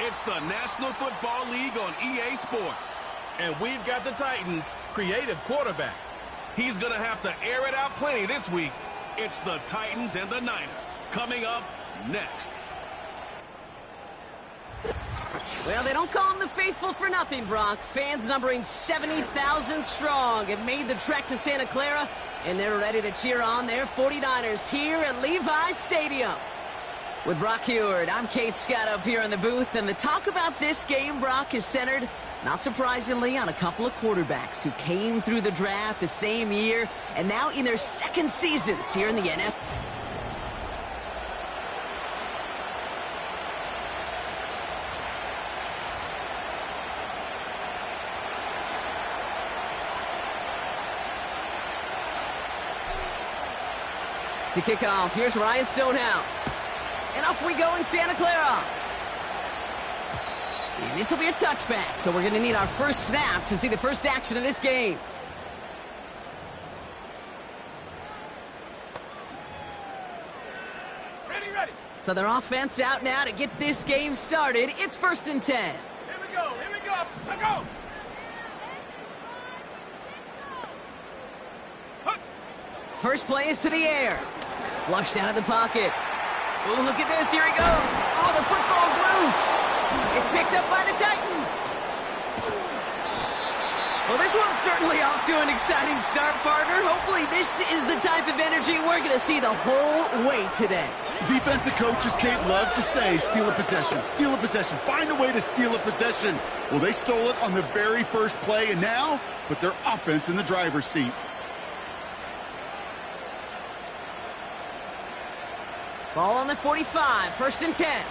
It's the National Football League on EA Sports. And we've got the Titans' creative quarterback. He's going to have to air it out plenty this week. It's the Titans and the Niners coming up next. Well, they don't call them the faithful for nothing, Brock. Fans numbering 70,000 strong have made the trek to Santa Clara, and they're ready to cheer on their 49ers here at Levi's Stadium. With Brock Heward, I'm Kate Scott up here in the booth, and the talk about this game, Brock, is centered, not surprisingly, on a couple of quarterbacks who came through the draft the same year and now in their second seasons here in the NFL. To kick off, here's Ryan Stonehouse. And off we go in Santa Clara. And this will be a touchback, so we're going to need our first snap to see the first action of this game. Ready. So their offense out now to get this game started. It's 1st and 10. Here we go. Let go. First play is to the air. Flushed out of the pocket. Oh, look at this. Here he goes. Oh, the football's loose. It's picked up by the Titans. Well, this one's certainly off to an exciting start, partner. Hopefully this is the type of energy we're going to see the whole way today. Defensive coaches, Kate, love to say, steal a possession, find a way to steal a possession. Well, they stole it on the very first play, and now put their offense in the driver's seat. Ball on the 45, 1st and 10.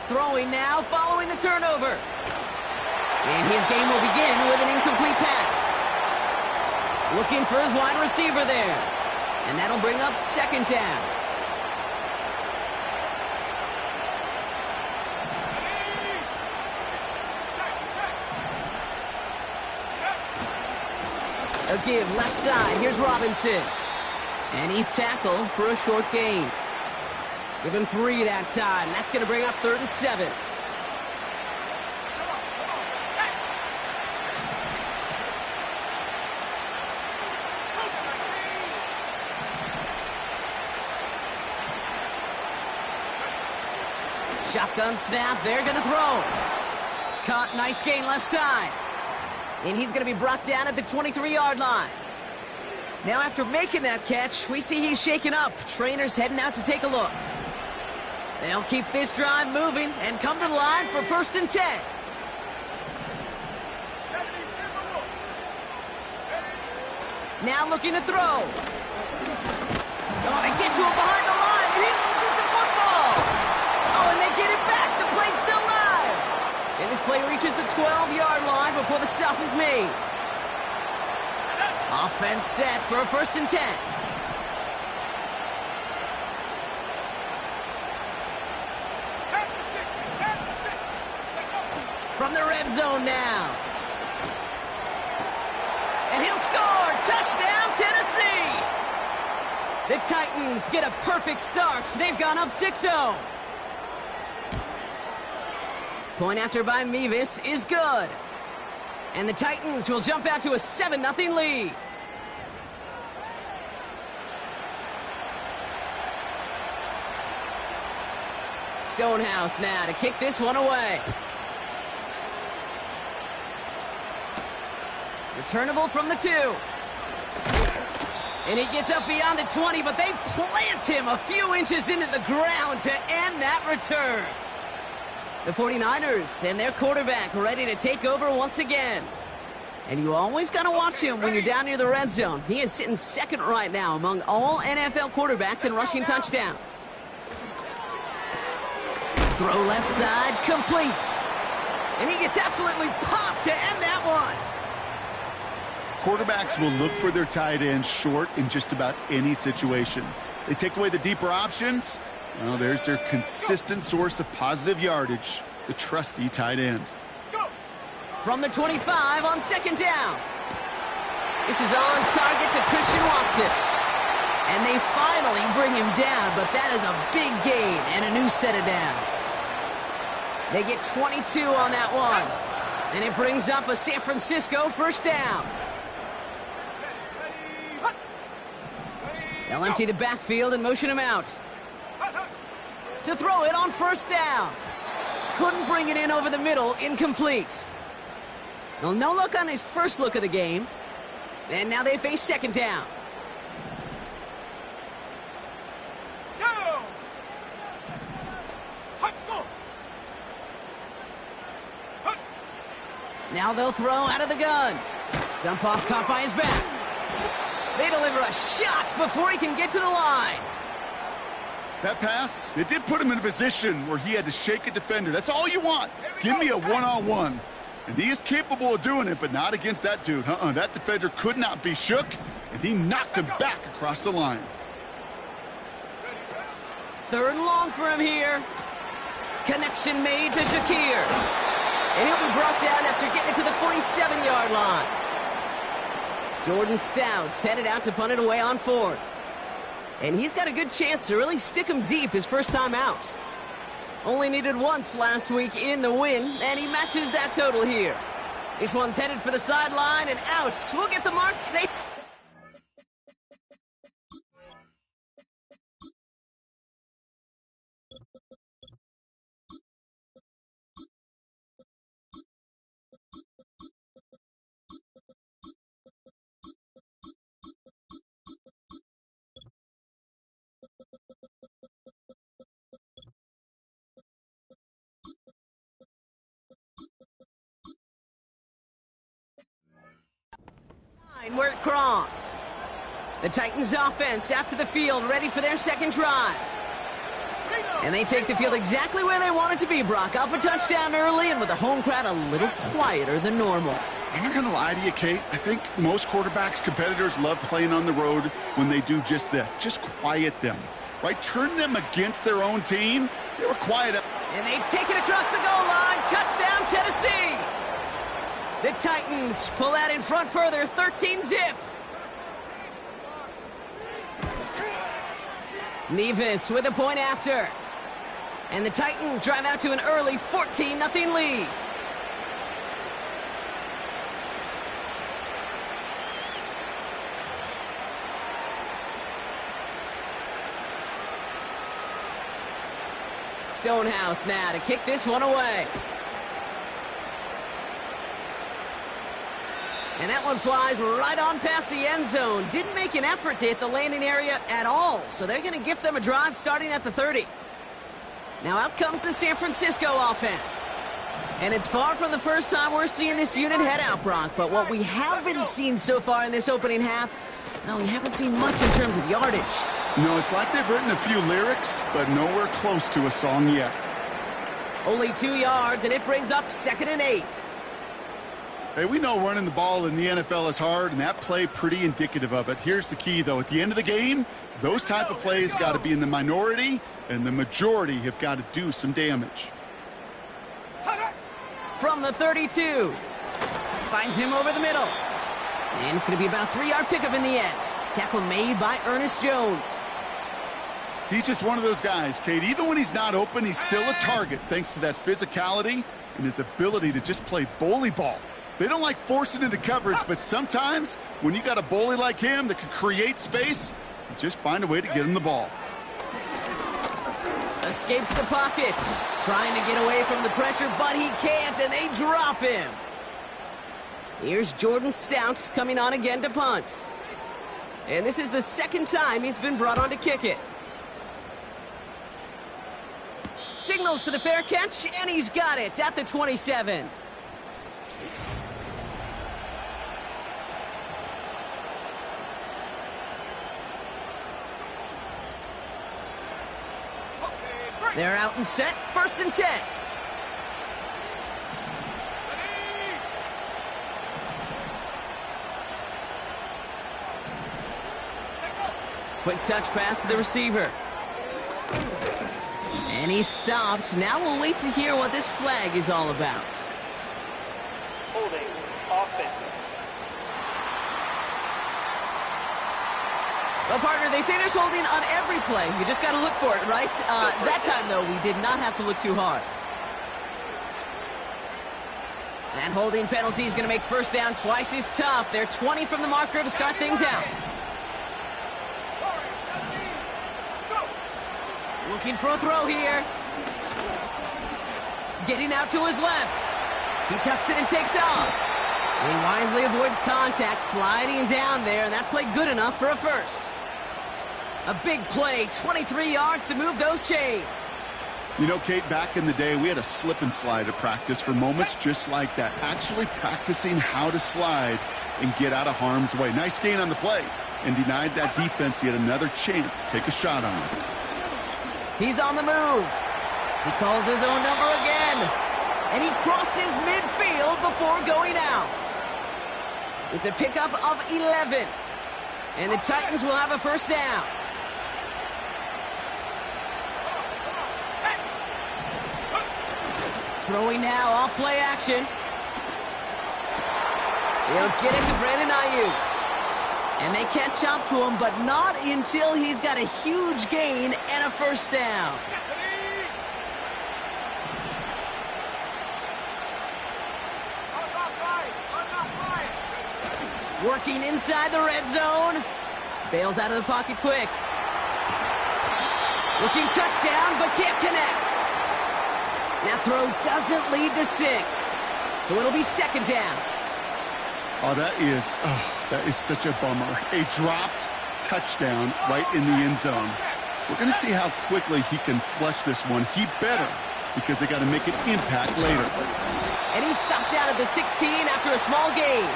Throwing now, following the turnover. And his game will begin with an incomplete pass. Looking for his wide receiver there. And that'll bring up 2nd down. A give left side. Here's Robinson. And he's tackled for a short gain. Give him 3 that time. That's going to bring up 3rd and 7. Shotgun snap. They're going to throw. Caught. Nice gain left side. And he's going to be brought down at the 23-yard line. Now, after making that catch, we see he's shaken up. Trainers heading out to take a look. They'll keep this drive moving and come to the line for 1st and 10. Now looking to throw. Oh, they get to him behind the line, and he loses the football. Oh, and they get it back. The play's still live. And this play reaches the 12-yard line before the stop is made. Offense set for a 1st and 10. From the red zone now. And he'll score. Touchdown, Tennessee. The Titans get a perfect start. They've gone up 6-0. Point after by Mevis is good. And the Titans will jump out to a 7-0 lead. Stonehouse now to kick this one away. Returnable from the 2. And he gets up beyond the 20, but they plant him a few inches into the ground to end that return. The 49ers and their quarterback ready to take over once again. And you always got to watch him when you're down near the red zone. He is sitting second right now among all NFL quarterbacks in rushing touchdowns. Throw left side, complete. And he gets absolutely popped to end that one. Quarterbacks will look for their tight end short in just about any situation. They take away the deeper options. Well, there's their consistent source of positive yardage, the trusty tight end. From the 25 on second down. This is on target to Christian Watson. And they finally bring him down, but that is a big gain and a new set of downs. They get 22 on that one. And it brings up a San Francisco first down. They'll empty the backfield and motion him out. To throw it on first down. Couldn't bring it in over the middle, incomplete. Well, no look on his first look of the game. And now they face second down. Now they'll throw out of the gun. Dump off caught by his back. They deliver a shot before he can get to the line. That pass, it did put him in a position where he had to shake a defender. That's all you want. Give me a one-on-one. And he is capable of doing it, but not against that dude. That defender could not be shook, and he knocked him back across the line. Third and long for him here. Connection made to Shakir. And he'll be brought down after getting it to the 47-yard line. Jordan Stout's headed out to punt it away on fourth. And he's got a good chance to really stick him deep his first time out. Only needed once last week in the win, and he matches that total here. This one's headed for the sideline and out. We'll get the mark. Where it crossed. The Titans offense out to the field, ready for their second drive. And they take the field exactly where they want it to be, Brock. Up a touchdown early, and with the home crowd a little quieter than normal. I'm not going to lie to you, Kate. I think most quarterbacks, competitors love playing on the road when they do just this. Just quiet them, right? Turn them against their own team. They were quiet. And they take it across the goal line. Touchdown, Tennessee. The Titans pull out in front further, 13-zip. Nevis with a point after. And the Titans drive out to an early 14-0 lead. Stonehouse now to kick this one away. And that one flies right on past the end zone. Didn't make an effort to hit the landing area at all. So they're going to gift them a drive starting at the 30. Now out comes the San Francisco offense. And it's far from the first time we're seeing this unit head out, Brock. But what we haven't seen so far in this opening half, well, we haven't seen much in terms of yardage. No, it's like they've written a few lyrics, but nowhere close to a song yet. Only 2 yards, and it brings up 2nd and 8. Hey, we know running the ball in the NFL is hard, and that play pretty indicative of it. Here's the key, though. At the end of the game, those type of plays got to be in the minority, and the majority have got to do some damage. From the 32. Finds him over the middle. And it's going to be about a 3-yard pickup in the end. Tackle made by Ernest Jones. He's just one of those guys, Kate. Even when he's not open, he's still a target thanks to that physicality and his ability to just play bully ball. They don't like forcing into coverage, but sometimes when you got a bully like him that can create space, you just find a way to get him the ball. Escapes the pocket. Trying to get away from the pressure, but he can't, and they drop him. Here's Jordan Stout coming on again to punt. And this is the second time he's been brought on to kick it. Signals for the fair catch, and he's got it at the 27. They're out and set, 1st and 10. Quick touch pass to the receiver. And he's stopped. Now we'll wait to hear what this flag is all about. Holding. Offense. Well, partner, they say there's holding on every play. You just got to look for it, right? That time, though, we did not have to look too hard. That holding penalty is going to make 1st down twice as tough. They're 20 from the marker to start things out. Looking for a throw here. Getting out to his left. He tucks it and takes off. And he wisely avoids contact, sliding down there, and that played good enough for a 1st. A big play, 23 yards to move those chains. You know, Kate, back in the day, we had a slip and slide at practice for moments just like that. Actually practicing how to slide and get out of harm's way. Nice gain on the play, and denied that defense yet another chance to take a shot on him. He's on the move. He calls his own number again. And he crosses midfield before going out. It's a pickup of 11. And the Titans will have a 1st down. Throwing now, off play action. He'll get it to Brandon Ayuk. And they catch up to him, but not until he's got a huge gain and a 1st down. Working inside the red zone. Bails out of the pocket quick. Looking touchdown, but can't connect. That throw doesn't lead to 6. So it'll be 2nd down. Oh, that is such a bummer. A dropped touchdown right in the end zone. We're going to see how quickly he can flush this one. He better, because they got to make an impact later. And he's stopped out at the 16 after a small gain.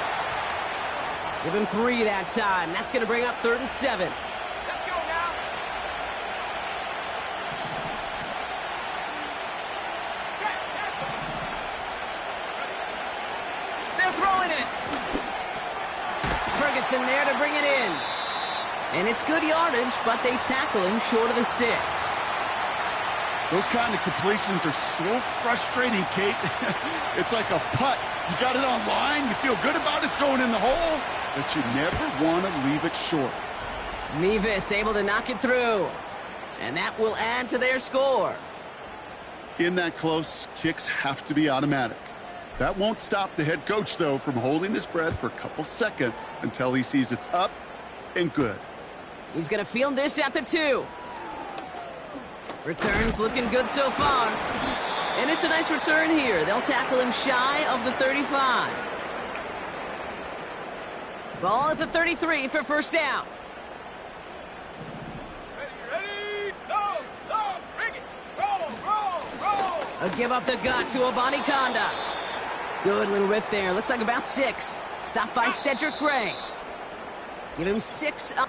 Give him 3 that time. That's going to bring up 3rd and 7. Let's go now. They're throwing it. Ferguson there to bring it in. And it's good yardage, but they tackle him short of the sticks. Those kind of completions are so frustrating, Kate. It's like a putt. You got it on line, you feel good about it's going in the hole, but you never want to leave it short. Mevis able to knock it through. And that will add to their score. In that close, kicks have to be automatic. That won't stop the head coach, though, from holding his breath for a couple seconds until he sees it's up and good. He's going to field this at the 2. Returns looking good so far. And it's a nice return here. They'll tackle him shy of the 35. Ball at the 33 for 1st down. Ready, go, bring it, roll. A give up the gut to Abanikanda. Good little rip there. Looks like about 6. Stopped by Cedric Gray. Give him 6 up.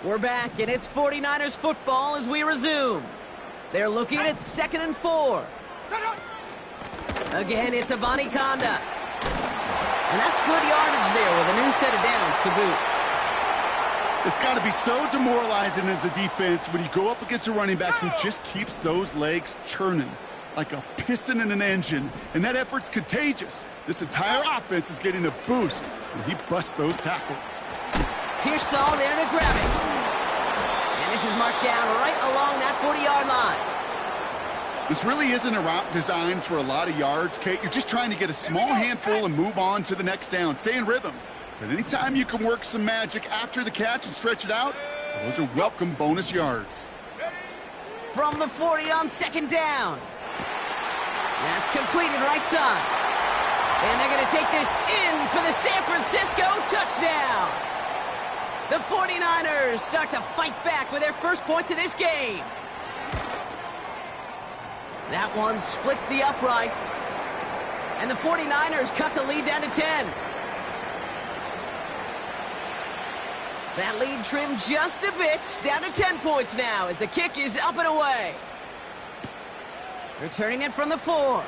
We're back, and it's 49ers football as we resume. They're looking at 2nd and 4. Again, it's Abanikanda. And that's good yardage there with a new set of downs to boot. It's got to be so demoralizing as a defense when you go up against a running back who just keeps those legs churning like a piston in an engine, and that effort's contagious. This entire offense is getting a boost when he busts those tackles. Pearsall there to grab it. And this is marked down right along that 40-yard line. This really isn't a route designed for a lot of yards, Kate. You're just trying to get a small handful and move on to the next down. Stay in rhythm. But anytime you can work some magic after the catch and stretch it out, those are welcome bonus yards. from the 40 on second down. That's completed right side. And they're going to take this in for the San Francisco touchdown. The 49ers start to fight back with their first points of this game. That one splits the uprights. And the 49ers cut the lead down to 10. That lead trimmed just a bit, down to 10 points now as the kick is up and away. Returning it from the 4.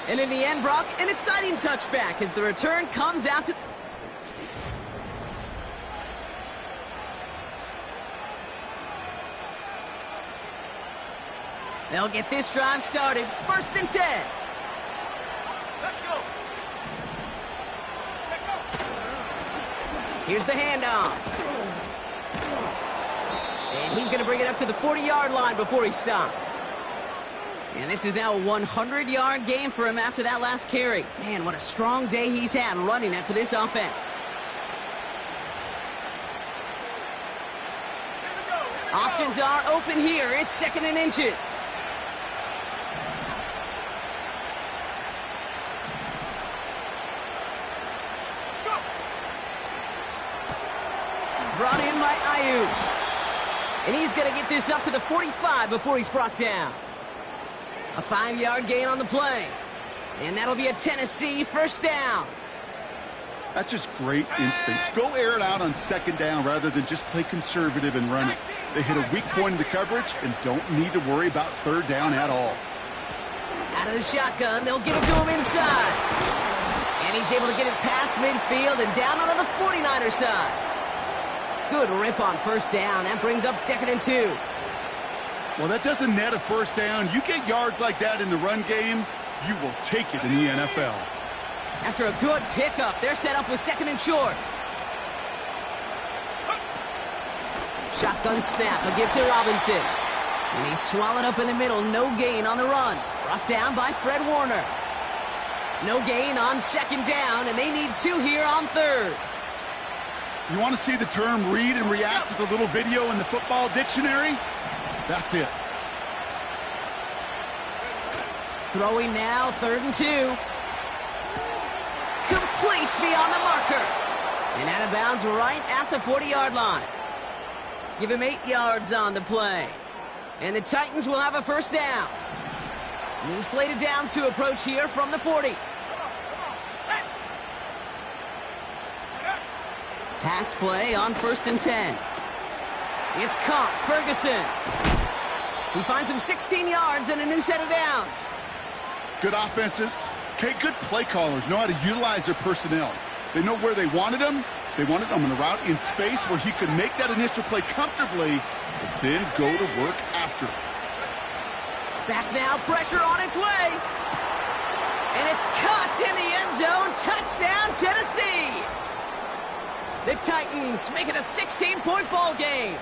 And in the end, Brock, an exciting touchback as the return comes out to... They'll get this drive started. 1st and 10. Let's go. Here's the handoff. And he's going to bring it up to the 40-yard line before he stopped. And this is now a 100-yard game for him after that last carry. Man, what a strong day he's had running it for this offense. Options are open here. It's 2nd and inches. Brought in by Ayuk. And he's going to get this up to the 45 before he's brought down. A 5-yard gain on the play. And that'll be a Tennessee 1st down. That's just great instincts. Go air it out on 2nd down rather than just play conservative and run it. They hit a weak point in the coverage and don't need to worry about 3rd down at all. Out of the shotgun, they'll give it to him inside. And he's able to get it past midfield and down onto the 49er side. Good rip on 1st down. That brings up 2nd and 2. Well, that doesn't net a 1st down. You get yards like that in the run game, you will take it in the NFL. After a good pickup, they're set up with 2nd and short. Shotgun snap, a give to Robinson. And he's swallowed up in the middle. No gain on the run. Brought down by Fred Warner. No gain on 2nd down, and they need 2 here on 3rd. You want to see the term read and react with a little video in the football dictionary? That's it. Throwing now, 3rd and 2. Complete beyond the marker. And out of bounds right at the 40-yard line. Give him 8 yards on the play. And the Titans will have a 1st down. New slated downs to approach here from the 40. Pass play on 1st and 10. It's caught. Ferguson. He finds him 16 yards and a new set of downs. Good offenses. Okay, good play callers know how to utilize their personnel. They know where they wanted him. They wanted him in a route in space where he could make that initial play comfortably, but then go to work after. Back now, pressure on its way. And it's caught in the end zone. Touchdown, Tennessee. The Titans make it a 16-point ball game.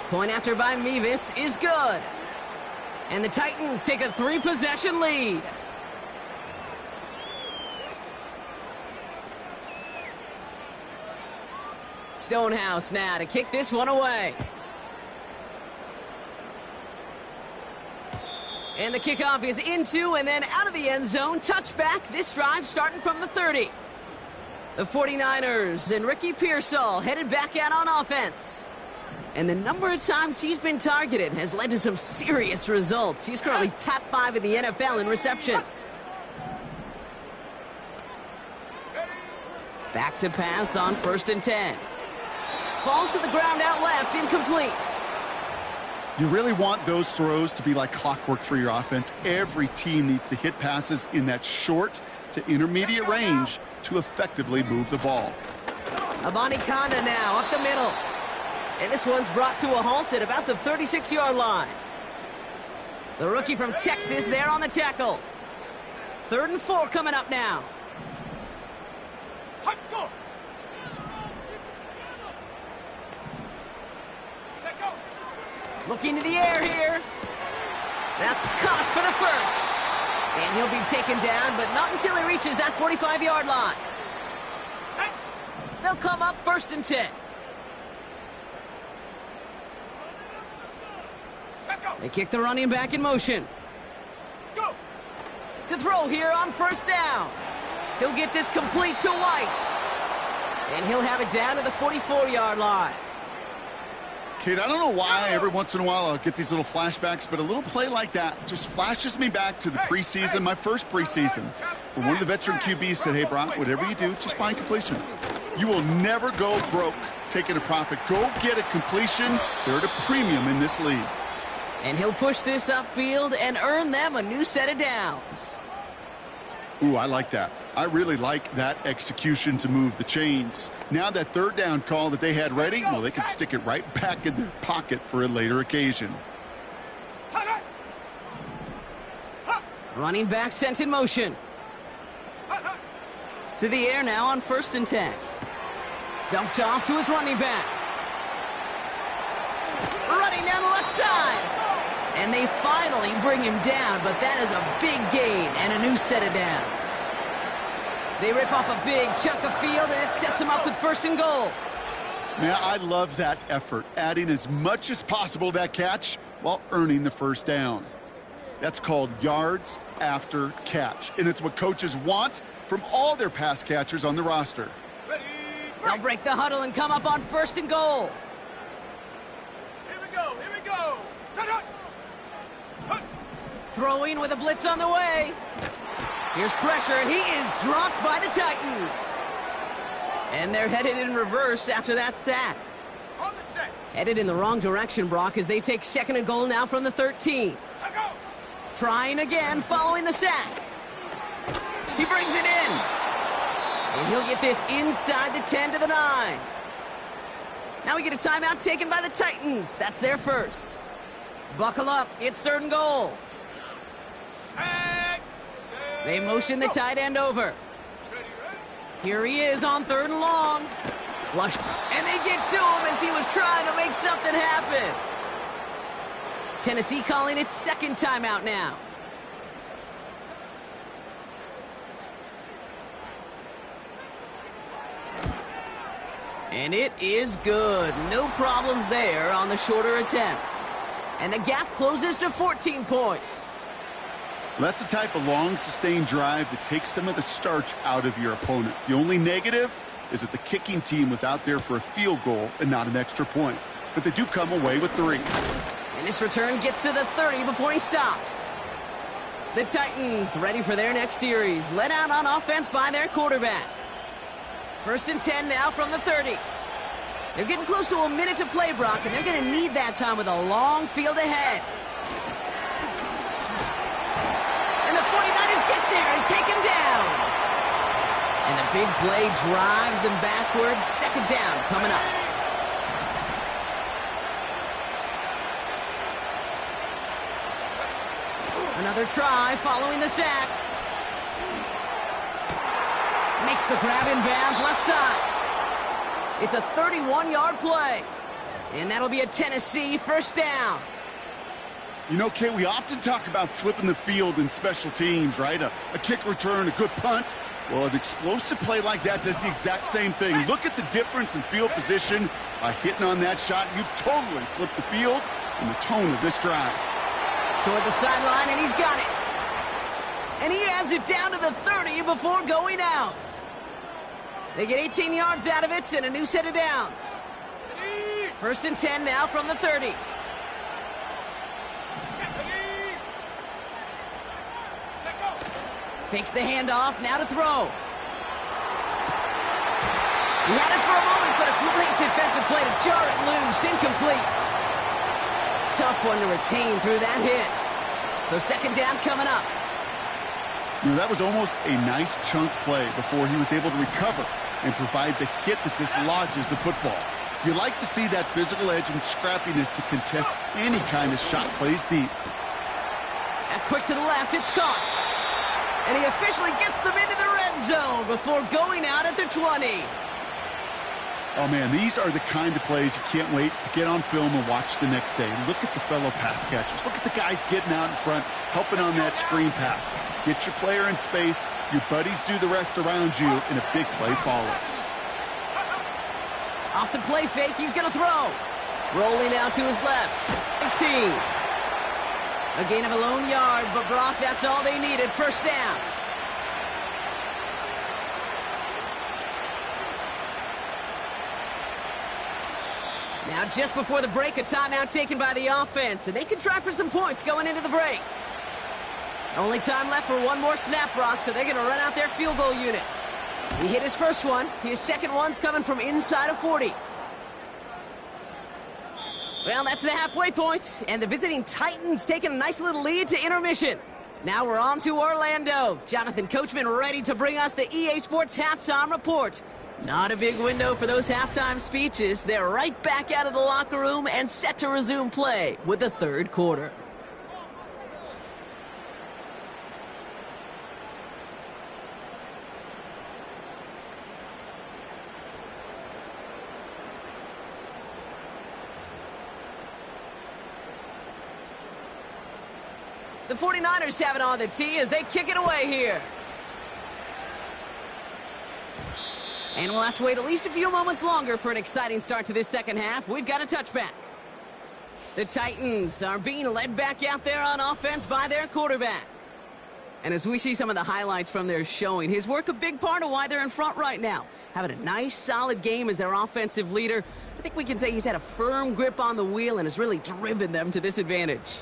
Point after by Mevis is good. And the Titans take a 3-possession lead. Stonehouse now to kick this one away. And the kickoff is into and then out of the end zone. Touchback. This drive starting from the 30. The 49ers and Ricky Pearsall headed back out on offense. And the number of times he's been targeted has led to some serious results. He's currently top 5 in the NFL in receptions. Back to pass on 1st and 10. Falls to the ground out left, incomplete. You really want those throws to be like clockwork for your offense. Every team needs to hit passes in that short to intermediate range to effectively move the ball. Abanikanda now up the middle. And this one's brought to a halt at about the 36-yard line. The rookie from Texas there on the tackle. 3rd and 4 coming up now. Looking to the air here. That's caught for the 1st. And he'll be taken down, but not until he reaches that 45-yard line. They'll come up 1st and 10. They kick the running back in motion. Go. To throw here on first down. He'll get this complete to White. And he'll have it down to the 44-yard line. Kate, I don't know why every once in a while I'll get these little flashbacks, but a little play like that just flashes me back to the preseason, my first preseason. When one of the veteran QBs said, hey, Brock, whatever you do, just find completions. You will never go broke taking a profit. Go get a completion. They're at a premium in this league. And he'll push this upfield and earn them a new set of downs. Ooh, I like that. I really like that execution to move the chains. Now that third down call that they had ready, well, they can stick it right back in their pocket for a later occasion. Running back sent in motion. To the air now on 1st and 10. Dumped off to his running back. Running down the left side. And they finally bring him down, but that is a big gain and a new set of downs. They rip off a big chunk of field, and it sets them up with 1st and goal. Yeah, I love that effort, adding as much as possible to that catch while earning the first down. That's called yards after catch, and it's what coaches want from all their pass catchers on the roster. They'll break the huddle and come up on 1st and goal. Here we go. Here we go. Throwing with a blitz on the way. Here's pressure, and he is dropped by the Titans. And they're headed in reverse after that sack. On the set. Headed in the wrong direction, Brock, as they take 2nd and goal now from the 13. Go. Trying again following the sack. He brings it in. And he'll get this inside the 10 to the 9. Now we get a timeout taken by the Titans. That's their first. Buckle up. It's 3rd and goal. They motion the tight end over. Here he is on 3rd and long. Flush. And they get to him as he was trying to make something happen. Tennessee calling its 2nd timeout now. And it is good. No problems there on the shorter attempt. And the gap closes to 14 points. That's the type of long, sustained drive that takes some of the starch out of your opponent. The only negative is that the kicking team was out there for a field goal and not an extra point. But they do come away with 3. And this return gets to the 30 before he stopped. The Titans ready for their next series. Led out on offense by their quarterback. 1st and 10 now from the 30. They're getting close to a minute to play, Brock, and they're going to need that time with a long field ahead. And the 49ers get there and take him down. And the big play drives them backwards. 2nd down coming up. Another try following the sack. Makes the grab in bounds left side. It's a 31-yard play. And that'll be a Tennessee 1st down. You know, Kay, we often talk about flipping the field in special teams, right? A kick return, a good punt. Well, an explosive play like that does the exact same thing. Look at the difference in field position. By hitting on that shot, you've totally flipped the field and the tone of this drive. Toward the sideline, and he's got it. And he has it down to the 30 before going out. They get 18 yards out of it and a new set of downs. 1st and 10 now from the 30. Takes the handoff, now to throw. He had it for a moment, but a great defensive play to jar it loose. Incomplete. Tough one to retain through that hit. So 2nd down coming up. You know, that was almost a nice chunk play before he was able to recover and provide the hit that dislodges the football. You like to see that physical edge and scrappiness to contest any kind of shot plays deep. And quick to the left, it's caught. And he officially gets them into the red zone before going out at the 20. Oh, man, these are the kind of plays you can't wait to get on film and watch the next day. Look at the fellow pass catchers. Look at the guys getting out in front, helping on that screen pass. Get your player in space, your buddies do the rest around you, and a big play follows. Off the play fake, he's going to throw. Rolling out to his left. 18. A gain of a lone yard, but Brock, that's all they needed. First down. Now, just before the break, a timeout taken by the offense, and they can try for some points going into the break. Only time left for one more snap, Brock, so they're going to run out their field goal unit. He hit his first one. His second one's coming from inside of 40. Well, that's the halfway point, and the visiting Titans taking a nice little lead to intermission. Now we're on to Orlando. Jonathan Coachman ready to bring us the EA Sports Halftime Report. Not a big window for those halftime speeches. They're right back out of the locker room and set to resume play with the third quarter. The 49ers have it on the tee as they kick it away here. And we'll have to wait at least a few moments longer for an exciting start to this second half. We've got a touchback. The Titans are being led back out there on offense by their quarterback. And as we see some of the highlights from their showing, his work a big part of why they're in front right now. Having a nice, solid game as their offensive leader. I think we can say he's had a firm grip on the wheel and has really driven them to this advantage.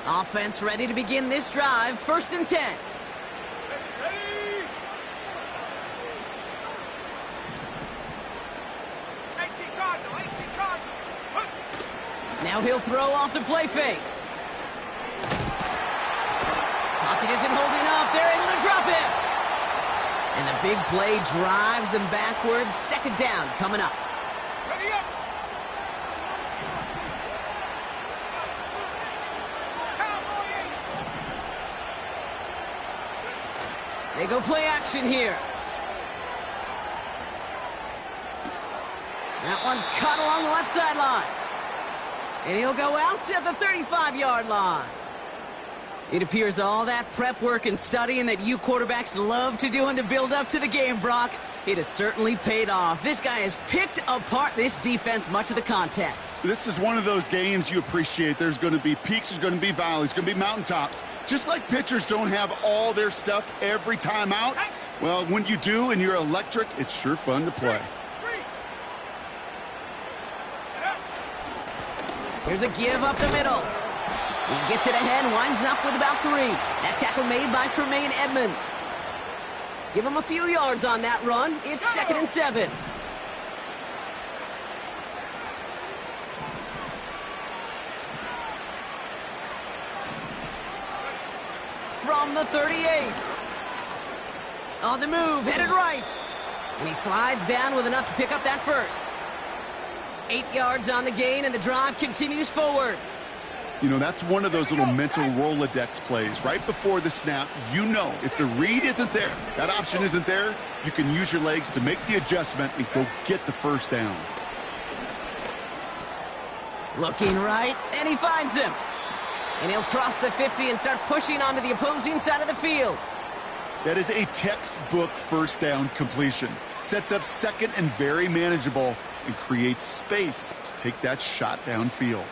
Offense ready to begin this drive. First and 10. Ready? 18 Cardinal, 18 Cardinal. Now he'll throw off the play fake. Pocket isn't holding up. They're able to drop him. And the big play drives them backwards. Second down coming up. Ready up. They go play action here. That one's cut along the left sideline. And he'll go out at the 35-yard line. It appears all that prep work and studying that you quarterbacks love to do in the build-up to the game, Brock, it has certainly paid off. This guy has picked apart this defense much of the contest. This is one of those games you appreciate. There's going to be peaks, there's going to be valleys, there's going to be mountaintops. Just like pitchers don't have all their stuff every time out, well, when you do and you're electric, it's sure fun to play. Here's a give up the middle. He gets it ahead, winds up with about 3. That tackle made by Tremaine Edmonds. Give him a few yards on that run. It's second and 7. From the 38. On the move, headed right. And he slides down with enough to pick up that first. 8 yards on the gain, and the drive continues forward. You know, that's one of those little mental Rolodex plays. Right before the snap, you know if the read isn't there, that option isn't there, you can use your legs to make the adjustment and go get the first down. Looking right, and he finds him. And he'll cross the 50 and start pushing onto the opposing side of the field. That is a textbook first down completion. Sets up second and very manageable and creates space to take that shot downfield.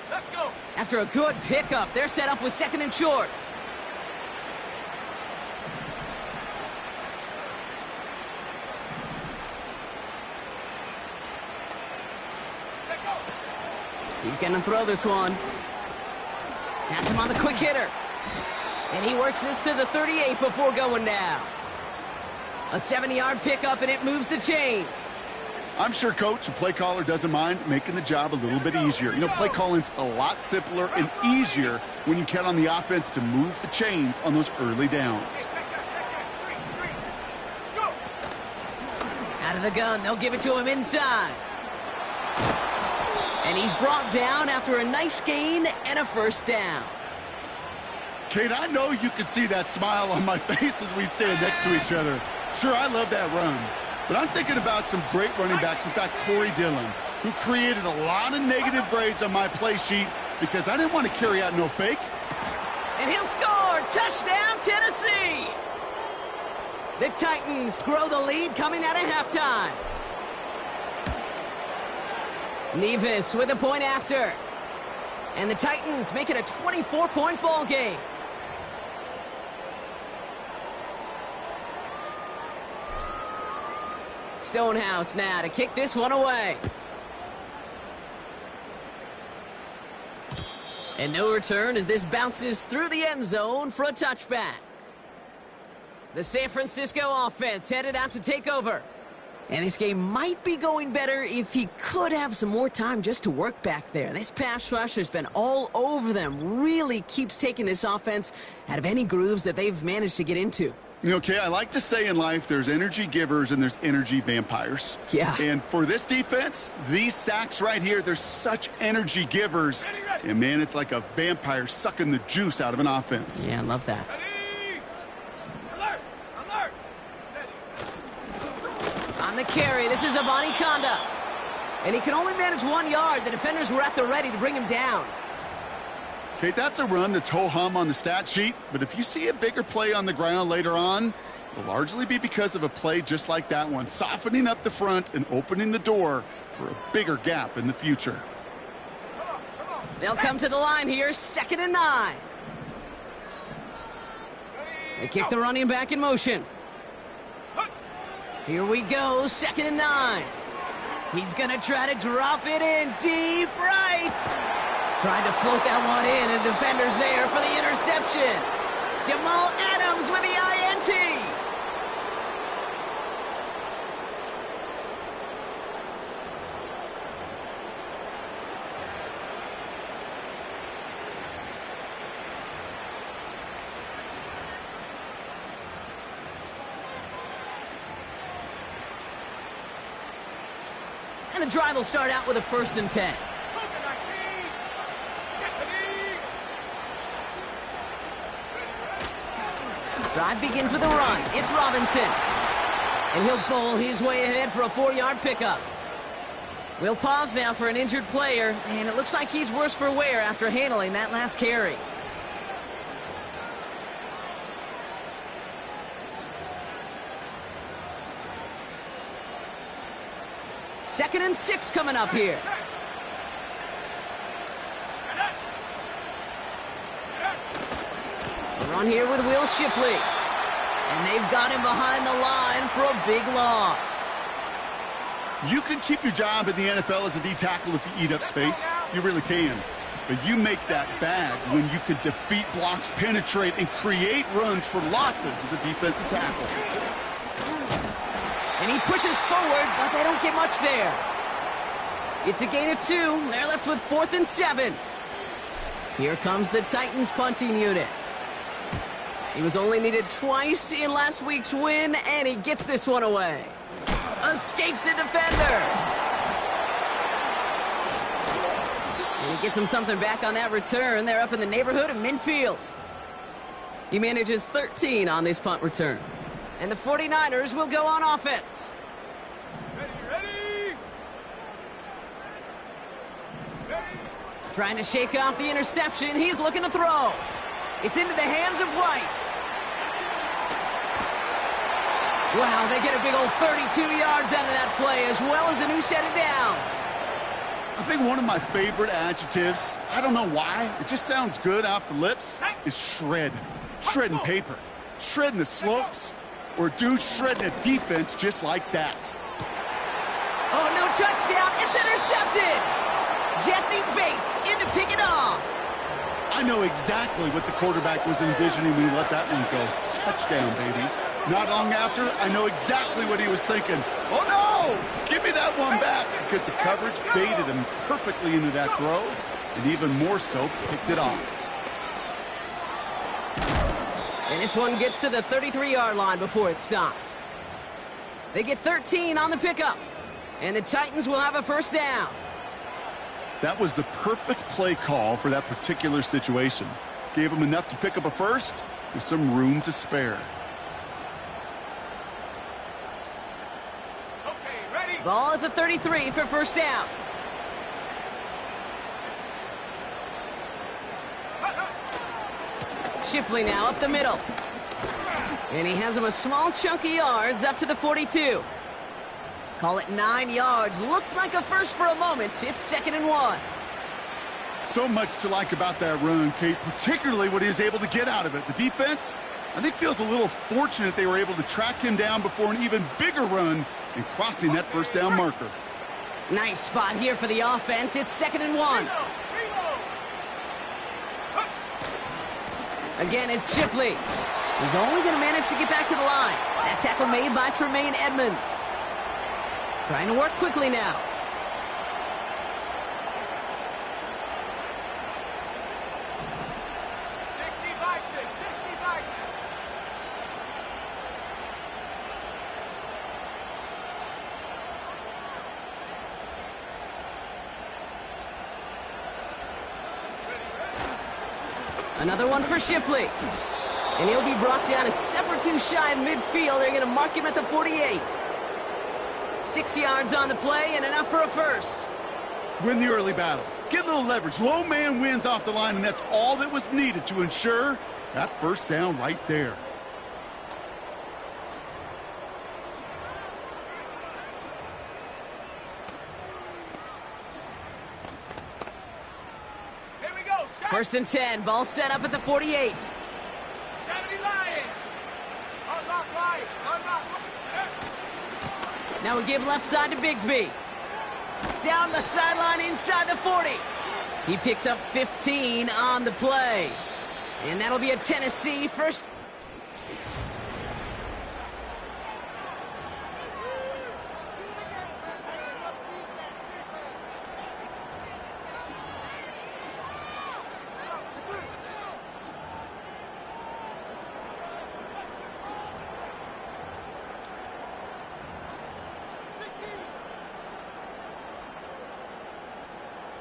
Let's go. After a good pickup, they're set up with second and short. He's going to throw this one. Has him on the quick hitter. And he works this to the 38 before going down. A 70-yard pickup, and it moves the chains. I'm sure coach and play caller doesn't mind making the job a little bit easier. You know, play calling's a lot simpler and easier when you count on the offense to move the chains on those early downs. Out of the gun, they'll give it to him inside. And he's brought down after a nice gain and a first down. Kate, I know you can see that smile on my face as we stand next to each other. Sure, I love that run. But I'm thinking about some great running backs. In fact, Corey Dillon. who created a lot of negative grades on my play sheet because I didn't want to carry out no fake. And he'll score! Touchdown, Tennessee! The Titans grow the lead coming out of halftime. Nevis with a point after. And the Titans make it a 24-point ball game. Stonehouse now to kick this one away. And no return as this bounces through the end zone for a touchback. The San Francisco offense headed out to take over. And this game might be going better if he could have some more time just to work back there. This pass rush has been all over them. Really keeps taking this offense out of any grooves that they've managed to get into. Okay, I like to say in life there's energy givers and there's energy vampires. Yeah. And for this defense, these sacks right here, they're such energy givers. And, man, it's like a vampire sucking the juice out of an offense. Yeah, I love that. Ready. Alert. Alert. Ready. On the carry, this is Avani Konda. And he can only manage 1 yard. The defenders were at the ready to bring him down. Okay, that's a run that's ho-hum on the stat sheet, but if you see a bigger play on the ground later on, it'll largely be because of a play just like that one, softening up the front and opening the door for a bigger gap in the future. They'll come to the line here, 2nd and 9. They kick the running back in motion. Here we go, 2nd and 9. He's going to try to drop it in deep right. Trying to float that one in, and defenders there for the interception. Jamal Adams with the INT. And the drive will start out with a 1st and 10. Drive begins with a run. It's Robinson. And he'll bowl his way ahead for a 4-yard pickup. We'll pause now for an injured player, and it looks like he's worse for wear after handling that last carry. Second and 6 coming up here. Run here with Will Shipley. And they've got him behind the line for a big loss. You can keep your job in the NFL as a D tackle if you eat up space. You really can. But you make that bad when you can defeat blocks, penetrate, and create runs for losses as a defensive tackle. And he pushes forward, but they don't get much there. It's a gain of 2. They're left with 4th and 7. Here comes the Titans punting unit. He was only needed twice in last week's win, and he gets this one away. Escapes a defender. And he gets him something back on that return. They're up in the neighborhood of midfield. He manages 13 on this punt return. And the 49ers will go on offense. Ready. Trying to shake off the interception. He's looking to throw. It's into the hands of White. Wow, they get a big old 32 yards out of that play, as well as a new set of downs. I think one of my favorite adjectives, I don't know why, it just sounds good off the lips, is shred. Shredding paper. Shredding the slopes. Or dude shredding a defense just like that. Oh, no touchdown. It's intercepted. Jesse Bates in to pick it off. I know exactly what the quarterback was envisioning when he let that one go. Touchdown, babies. Not long after, I know exactly what he was thinking. Oh, no! Give me that one back! Because the coverage baited him perfectly into that throw, and even more so, picked it off. And this one gets to the 33-yard line before it stopped. They get 13 on the pickup, and the Titans will have a 1st down. That was the perfect play call for that particular situation. Gave him enough to pick up a 1st with some room to spare. Okay, ready. Ball at the 33 for 1st down. Shipley now up the middle. And he has him a small chunk of yards up to the 42. Call it 9 yards. Looked like a first for a moment. It's 2nd and 1. So much to like about that run, Kate, particularly what he was able to get out of it. The defense, I think, feels a little fortunate they were able to track him down before an even bigger run and crossing that first down marker. Nice spot here for the offense. It's 2nd and 1. Again, it's Shipley. He's only going to manage to get back to the line. That tackle made by Tremaine Edmonds. Trying to work quickly now. Another one for Shipley. And he'll be brought down a step or two shy of midfield. They're going to mark him at the 48. 6 yards on the play and enough for a first. Win the early battle. Get a little leverage. Low man wins off the line, and that's all that was needed to ensure that first down right there. Here we go. 1st and 10. Ball set up at the 48. 70 Lion. Unlock Lion. Unlock. Now we give left side to Bigsby. Down the sideline inside the 40. He picks up 15 on the play. And that'll be a Tennessee first.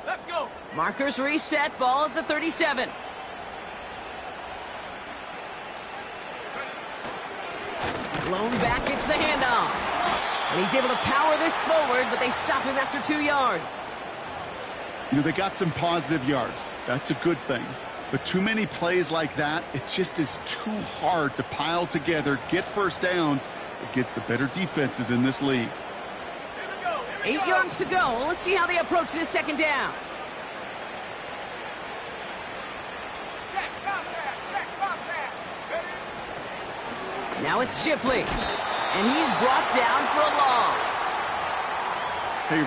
Let's go. Markers reset, ball at the 37. Blown back, it's the handoff. And he's able to power this forward, but they stop him after 2 yards. You know, they got some positive yards. That's a good thing. But too many plays like that, it just is too hard to pile together, get first downs against the better defenses in this league. 8 yards to go. Let's see how they approach this 2nd down. Check, contact. Check, contact. Now it's Shipley. And he's brought down for a loss. Hey,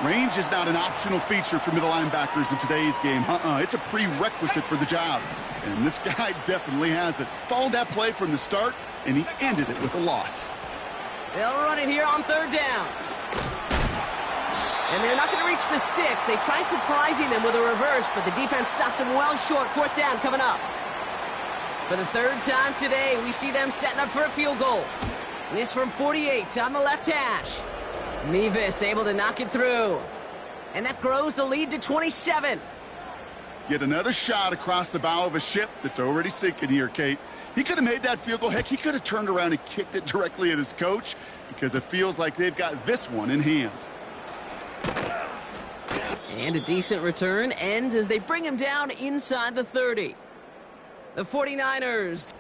range is not an optional feature for middle linebackers in today's game. It's a prerequisite for the job. And this guy definitely has it. Followed that play from the start, and he ended it with a loss. They'll run it here on 3rd down. And they're not going to reach the sticks. They tried surprising them with a reverse, but the defense stops them well short. 4th down coming up. For the 3rd time today, we see them setting up for a field goal. This from 48 on the left hash. Mevis able to knock it through. And that grows the lead to 27. Yet another shot across the bow of a ship that's already sinking here, Kate. He could have made that field goal. Heck, he could have turned around and kicked it directly at his coach because it feels like they've got this one in hand. And a decent return ends as they bring him down inside the 30. The 49ers.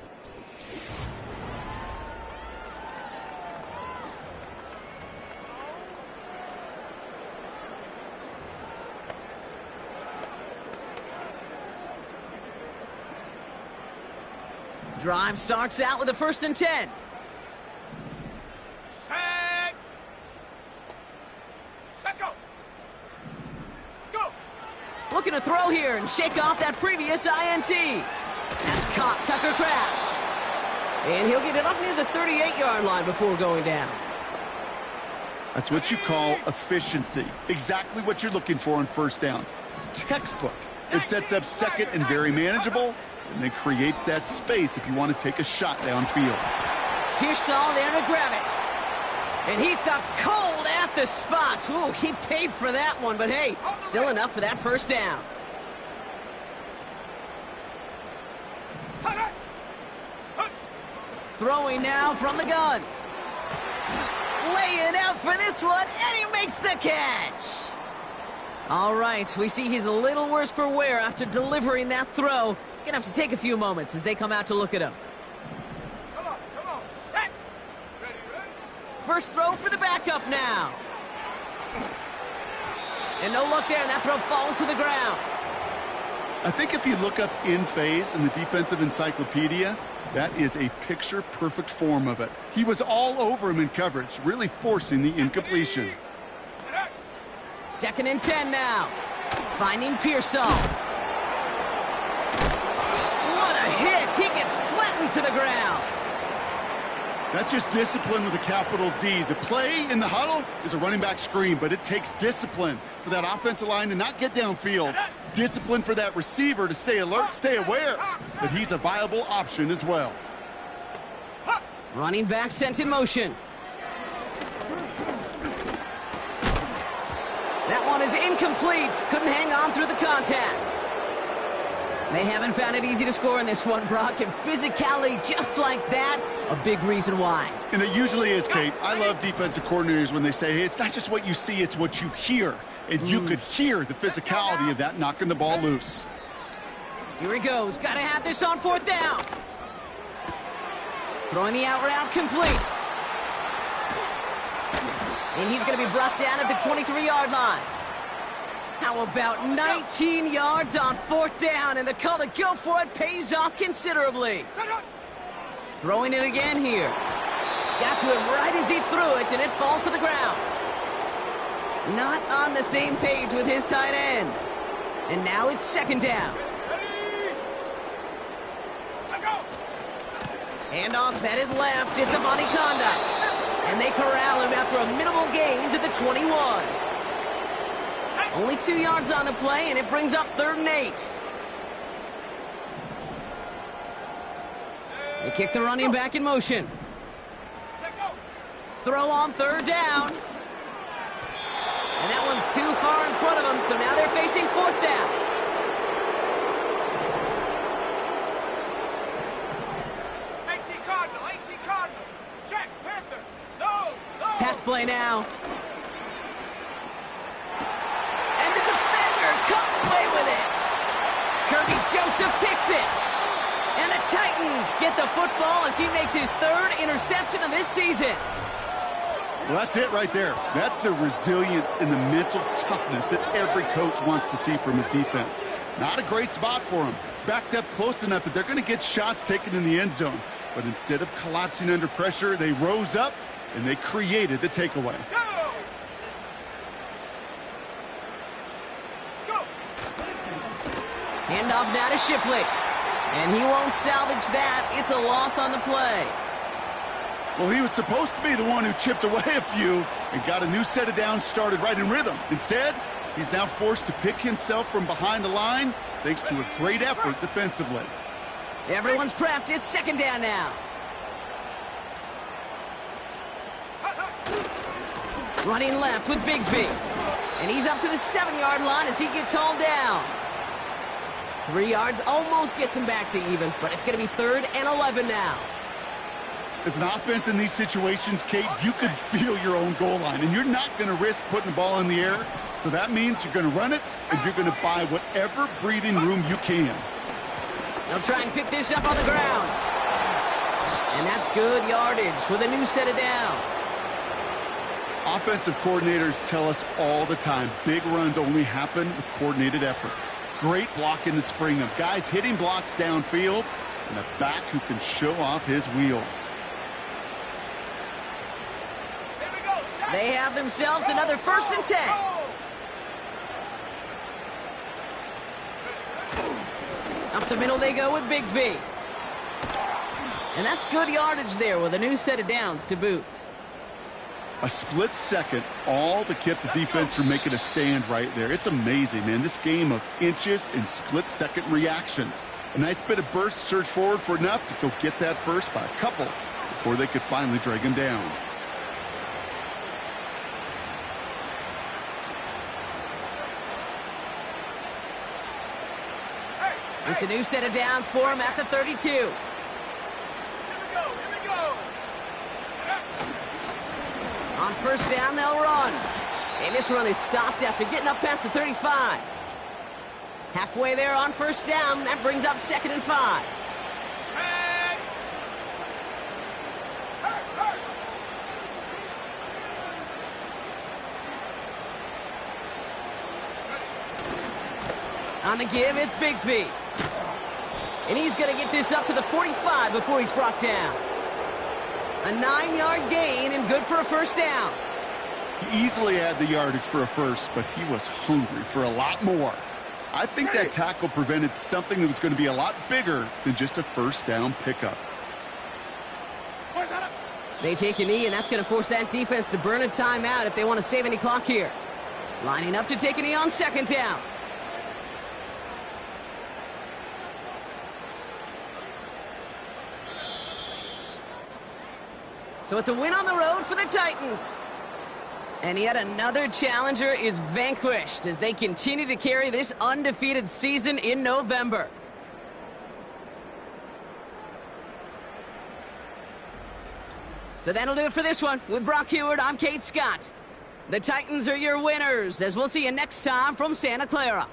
Drive starts out with a 1st and 10. Set. Set, go. Go. Looking to throw here and shake off that previous INT. That's caught Tucker Kraft. And he'll get it up near the 38-yard line before going down. That's what you call efficiency. Exactly what you're looking for on 1st down. Textbook. It sets up 2nd and very manageable, and then creates that space if you want to take a shot downfield. Pearsall there to grab it. And he stopped cold at the spot. Ooh, he paid for that one, but hey, still enough for that 1st down. Throwing now from the gun. Laying out for this one, and he makes the catch. All right, we see he's a little worse for wear after delivering that throw. Gonna have to take a few moments as they come out to look at him. Come on, set. Ready. First throw for the backup now. And no look there, and that throw falls to the ground. I think if you look up in phase in the defensive encyclopedia, that is a picture-perfect form of it. He was all over him in coverage, really forcing the incompletion. 2nd and 10 now. Finding Pearsall. What a hit! He gets flattened to the ground. That's just discipline with a capital D. The play in the huddle is a running back screen, but it takes discipline for that offensive line to not get downfield. Discipline for that receiver to stay alert, stay aware that he's a viable option as well. Running back sent in motion. That one is incomplete. Couldn't hang on through the contact. They haven't found it easy to score in this one, Brock, and physicality just like that, a big reason why. And it usually is, Kate. I love defensive coordinators when they say, hey, it's not just what you see, it's what you hear. And you could hear the physicality of that knocking the ball loose. Here he goes. Got to have this on 4th down. Throwing the out route complete. And he's going to be brought down at the 23-yard line. How about 19 yards on 4th down, and the call to go for it pays off considerably. Throwing it again here. Got to him right as he threw it, and it falls to the ground. Not on the same page with his tight end. And now it's 2nd down. Handoff headed left. It's a Bonnie Conduct. And they corral him after a minimal gain to the 21. Only 2 yards on the play, and it brings up 3rd and 8. They kick the running back in motion. Throw on 3rd down. And that one's too far in front of them, so now they're facing 4th down. Cardinal. Check, Panther. No. Pass play now. And the defender comes away with it. Kirby Joseph picks it. And the Titans get the football as he makes his 3rd interception of this season. Well, that's it right there. That's the resilience and the mental toughness that every coach wants to see from his defense. Not a great spot for him. Backed up close enough that they're going to get shots taken in the end zone. But instead of collapsing under pressure, they rose up and they created the takeaway. Handoff now to Shipley. And he won't salvage that. It's a loss on the play. Well, he was supposed to be the one who chipped away a few and got a new set of downs started right in rhythm. Instead, he's now forced to pick himself from behind the line thanks to a great effort defensively. Everyone's prepped. It's 2nd down now. Running left with Bigsby. And he's up to the 7-yard line as he gets hauled down. 3 yards almost gets him back to even, but it's going to be 3rd and 11 now. As an offense in these situations, Kate, you could feel your own goal line, and you're not going to risk putting the ball in the air. So that means you're going to run it, and you're going to buy whatever breathing room you can. They'll try and pick this up on the ground. And that's good yardage with a new set of downs. Offensive coordinators tell us all the time, big runs only happen with coordinated efforts. Great blocking to spring them. Guys hitting blocks downfield, and a back who can show off his wheels. They have themselves another 1st and 10. Up the middle they go with Bigsby. And that's good yardage there with a new set of downs to boot. A split second, all that kept the defense from making a stand right there. It's amazing, man. This game of inches and split-second reactions. A nice bit of burst, surge forward for enough to go get that first by a couple before they could finally drag him down. It's a new set of downs for him at the 32. On 1st down, they'll run. And this run is stopped after getting up past the 35. Halfway there on first down. That brings up 2nd and 5. Hey! Hurt! On the give, it's Bigsby. And he's going to get this up to the 45 before he's brought down. A 9-yard gain and good for a first down. He easily had the yardage for a first, but he was hungry for a lot more. I think that tackle prevented something that was going to be a lot bigger than just a first down pickup. They take a knee, and that's going to force that defense to burn a timeout if they want to save any clock here. Lining up to take a knee on 2nd down. So it's a win on the road for the Titans. And yet another challenger is vanquished as they continue to carry this undefeated season in November. So that'll do it for this one. With Brock Heward, I'm Kate Scott. The Titans are your winners, as we'll see you next time from Santa Clara.